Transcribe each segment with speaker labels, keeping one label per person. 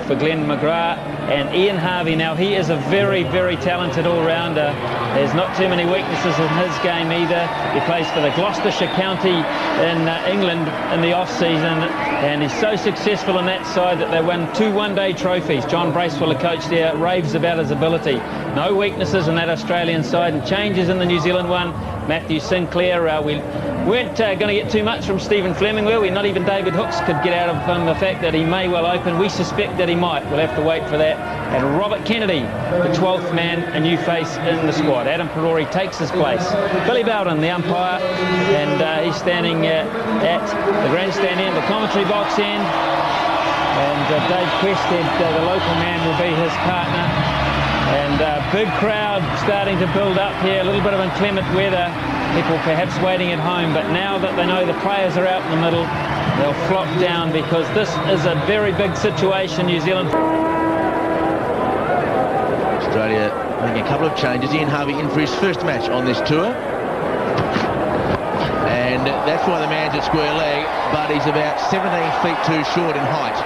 Speaker 1: for Glenn McGrath, and Ian Harvey. Now, he is a very, very talented all-rounder. There's not too many weaknesses in his game either. He plays for the Gloucestershire County in England in the off-season, and he's so successful in that side that they won 2 one-day trophies. John Bracewell, the coach there, raves about his ability. No weaknesses in that Australian side, and changes in the New Zealand one. Matthew Sinclair, we weren't going to get too much from Stephen Fleming, were we? Not even David Hooks could get out of him the fact that he may well open. We suspect that he might. We'll have to wait for that. And Robert Kennedy, the 12th man, a new face in the squad. Adam Perori takes his place. Billy Bowden, the umpire, and he's standing at the grandstand end, the commentary box end. And Dave Quested, the local man, will be his partner. And big crowd starting to build up here. A little bit of inclement weather. People perhaps waiting at home, but now that they know the players are out in the middle, they'll flock down, because this is a very big situation, New Zealand.
Speaker 2: Australia making a couple of changes. Ian Harvey in for his first match on this tour. And that's why the man's at square leg, but he's about 17 feet too short in height.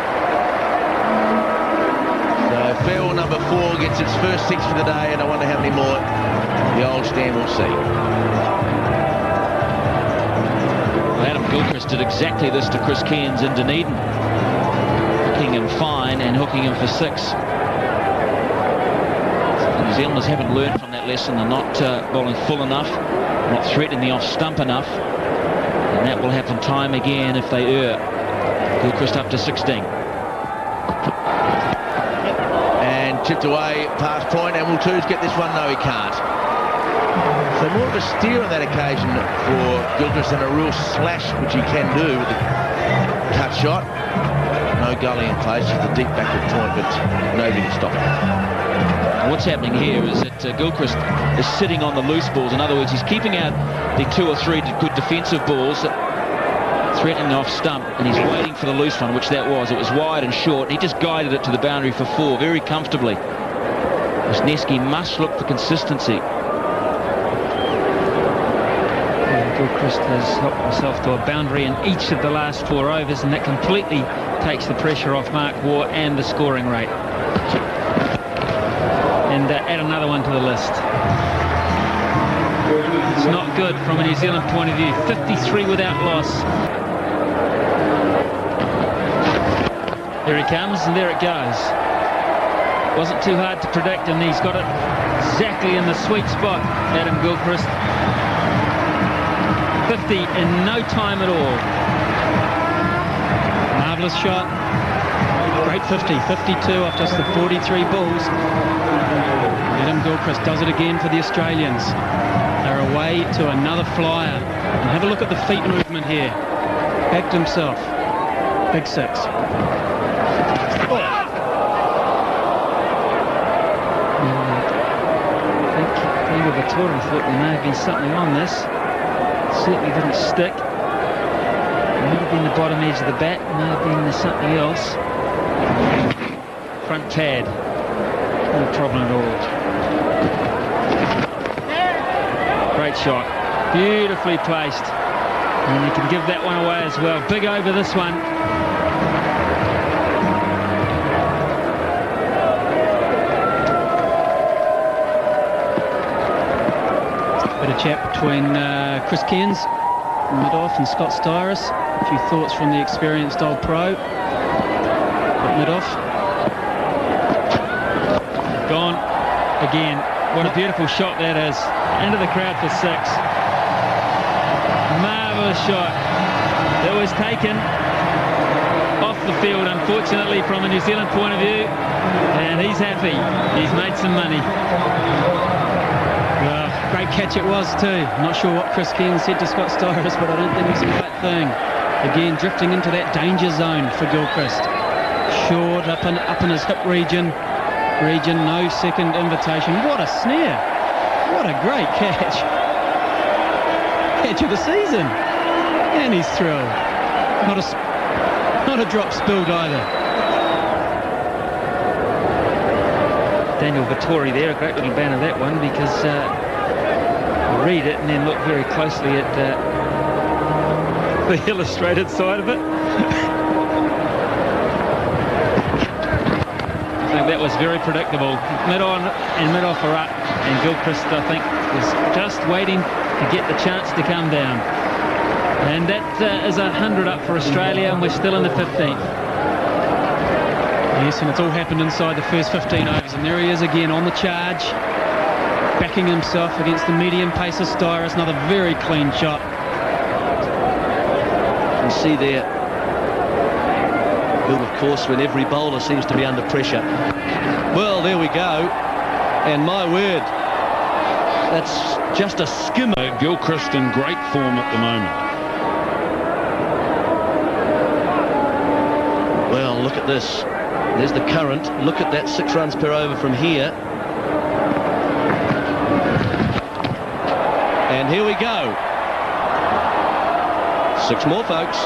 Speaker 2: So field number 4 gets its first 6 for the day, and I wonder how many more the old stand will see.
Speaker 3: Adam Gilchrist did exactly this to Chris Cairns in Dunedin, hooking him fine and hooking him for 6. The New Zealanders haven't learned from that lesson. They're not bowling full enough, not threatening the off stump enough, and that will happen time again if they err. Gilchrist up to 16.
Speaker 2: And chipped away past point, and will Twos get this one? No, he can't. So more of a steer on that occasion for Gilchrist than a real slash, which he can do with the cut shot. No gully in place, just a deep backward point, but nobody can stop it.
Speaker 3: What's happening here is that Gilchrist is sitting on the loose balls. In other words, he's keeping out the 2 or 3 good defensive balls, threatening the off stump, and he's waiting for the loose one, which that was. It was wide and short, and he just guided it to the boundary for 4 very comfortably. Wisniewski must look for consistency.
Speaker 1: Gilchrist has helped himself to a boundary in each of the last 4 overs, and that completely takes the pressure off Mark Waugh and the scoring rate. And add another one to the list. It's not good from a New Zealand point of view. 53 without loss. Here he comes, and there it goes. Wasn't too hard to predict, and he's got it exactly in the sweet spot, Adam Gilchrist. 50 in no time at all.
Speaker 4: Marvellous shot. Great 50. 52 off just the 43 balls. Adam Gilchrist does it again for the Australians. They're away to another flyer. And have a look at the feet movement here. Backed himself. Big 6.
Speaker 1: I think David Vittori thought there may have been something on this. Certainly didn't stick. It might have been the bottom edge of the bat. It might have been something else. Front pad. No problem at all. Great shot. Beautifully placed. And you can give that one away as well. Big over this one.
Speaker 4: Bit of chat between Chris Cairns, mid-off, and Scott Styris. A few thoughts from the experienced old pro. Mid-off.
Speaker 1: Gone again. What a beautiful shot that is. Into the crowd for 6. Marvellous shot. That was taken off the field, unfortunately, from a New Zealand point of view. And he's happy. He's made some money.
Speaker 4: Well, great catch it was too. Not sure what Chris Cairns said to Scott Styris, but I don't think it was the right thing. Again, drifting into that danger zone for Gilchrist. Short, up in his hip region. No second invitation. What a snare. What a great catch. Catch of the season. And he's thrilled. Not a drop spilled either.
Speaker 1: Daniel Vittori there, a great little ban of that one, because read it and then look very closely at the illustrated side of it. that was very predictable. Mid-on and mid-off are up, and Gilchrist, I think, is just waiting to get the chance to come down. And that is 100 up for Australia, and we're still in the 15th.
Speaker 4: Yes, and it's all happened inside the first 15 overs, and there he is again on the charge, backing himself against the medium pace of Styrus. Another very clean shot.
Speaker 5: You can see there, Bill, of course, when every bowler seems to be under pressure. Well, there we go, and my word, that's just a skimmer.
Speaker 6: Gilchrist in great form at the moment.
Speaker 5: Well, look at this. There's the current. Look at that 6 runs per over from here. And here we go. 6 more, folks.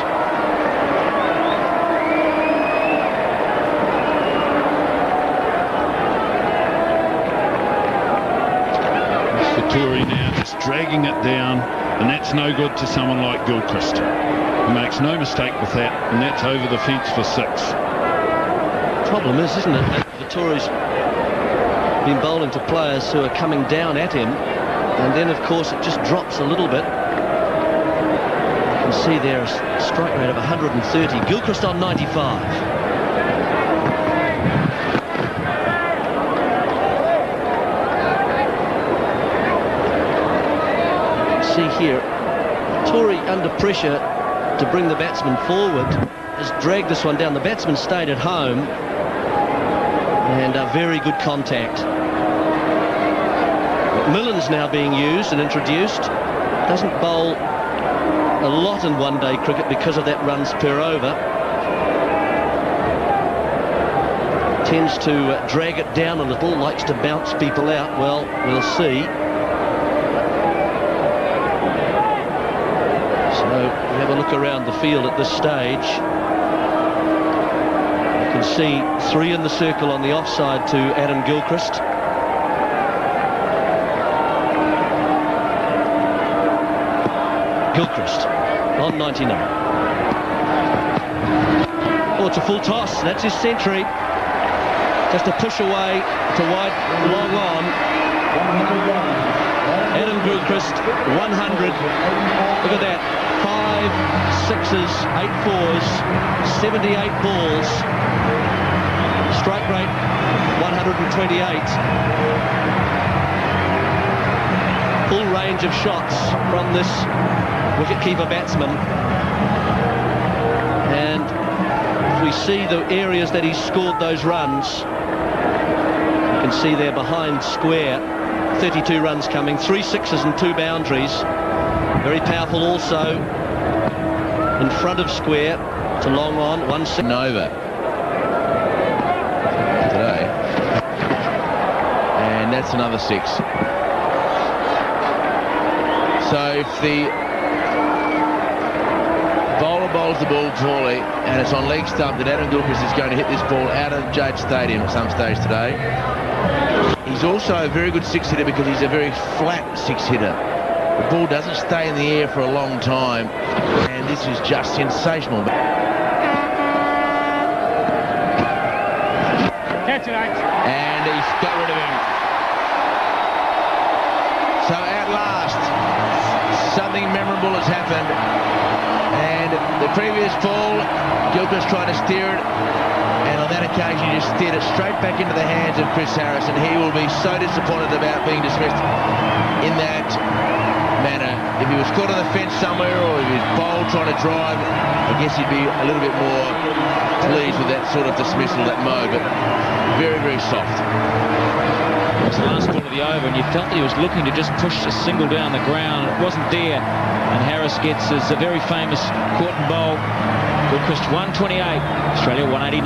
Speaker 6: Vettori now just dragging it down, and that's no good to someone like Gilchrist. He makes no mistake with that, and that's over the fence for 6.
Speaker 5: Problem is, isn't it, that Vettori's been bowling to players who are coming down at him, and then of course it just drops a little bit. You can see there a strike rate of 130. Gilchrist on 95. See here, Vettori under pressure to bring the batsman forward has dragged this one down. The batsman stayed at home, and a very good contact. McMillan's now being used and introduced. Doesn't bowl a lot in one-day cricket because of that runs per over. Tends to drag it down a little, likes to bounce people out. Well, we'll see. So we have a look around the field at this stage. You can see 3 in the circle on the offside to Adam Gilchrist. Gilchrist on 99. Oh, it's a full toss. That's his century. Just a push away to wide, long on. Adam Gilchrist, 100. Look at that. 5 6s, 8 4s, 78 balls. Strike rate 128. Full range of shots from this wicketkeeper batsman. And if we see the areas that he's scored those runs, you can see there behind square, 32 runs coming, 3 6s and 2 boundaries. Very powerful also in front of square. It's a long on, 1 6
Speaker 2: over today, and that's another 6. So if the bowler bowls the ball poorly and it's on leg stump, that Adam Gilchrist is going to hit this ball out of Jade Stadium at some stage today. He's also a very good 6-hitter because he's a very flat 6-hitter. The ball doesn't stay in the air for a long time, and this is just sensational.
Speaker 7: Catch it, H.
Speaker 2: And he's got rid of him. So at last, something memorable has happened. And the previous ball, Gilchrist tried to steer it, and on that occasion he just steered it straight back into the hands of Chris Harris, and he will be so disappointed about being dismissed in that manner. If he was caught on the fence somewhere, or if he was bowled trying to drive, I guess he'd be a little bit more pleased with that sort of dismissal, that mode, but very, very soft.
Speaker 3: It's the last ball of the over, and you felt that he was looking to just push a single down the ground. It wasn't there, and Harris gets his very famous caught and bowl. Gilchrist 128, Australia 189.